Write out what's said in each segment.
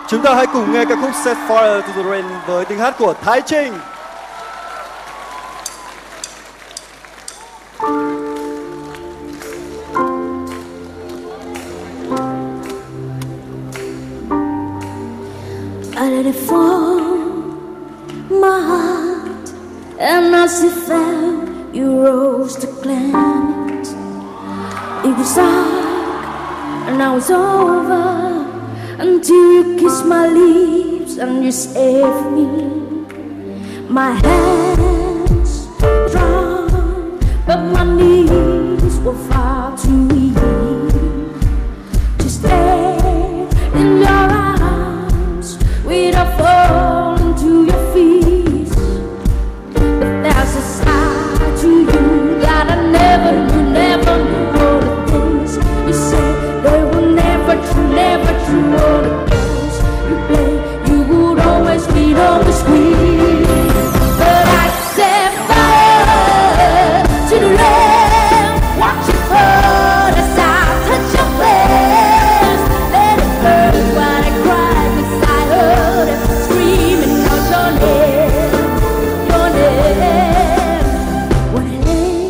Chúng ta hãy cùng nghe ca khúc Set Fire to the Rain với tiếng hát của Thái Trinh. I let it fall, my heart, and as it fell, you rose to claim it. It was dark, and now it's over, until you kissed my lips and you saved me. My hands drawn, but my knees were far too weak to stay in your arms without falling to your feet. But there's a side to you that I never knew all the things you say. They were never true, never true. All the games you play, you would always be sweet. But I set fire to the land, watch it burn as I touch your flesh. Let it burn while I cry, 'cause I heard it screaming out your name, your name. When I lay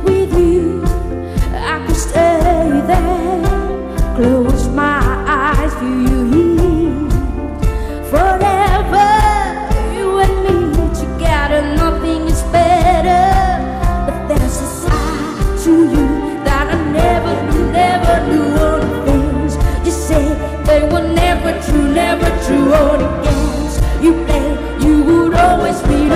with you, I could stay there, close my eyes, feel you here forever. You and me together, nothing is better. But there's a side to you that I never knew. All the things you said, they were never true, never true. All the games you played, you would always breathe.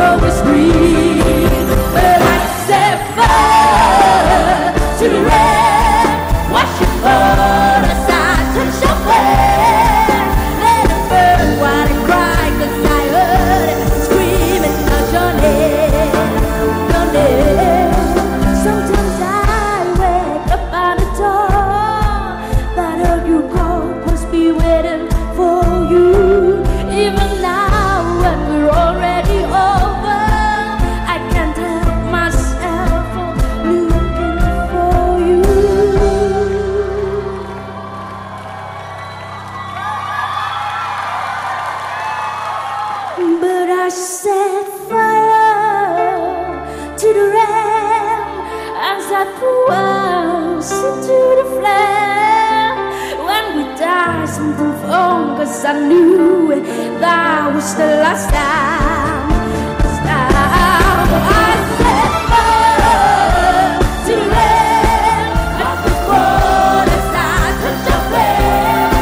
But I set fire to the red, watch it burn as I touch your flame. Let it burn while I cry, 'cause I heard it screaming out your name, your name. Sometimes I wake up at the door, that heard you call, must be waiting for you. Even now when we're already over, I can't help myself from looking for you. But I set fire to the rain as I threw us into the flame. When we died, something wrong, 'cause I knew it, that was the last time. This time I set fire to the rain, not before as I touched your flame.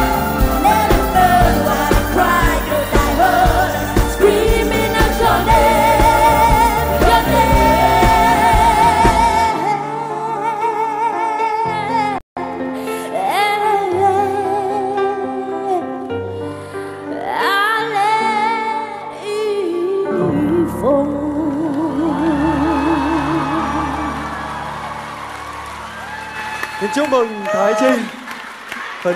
Let it burn while I cry, 'cause I heard it screaming out your name, your name. I let you fall. Xin chúc mừng Thái Trinh. Phần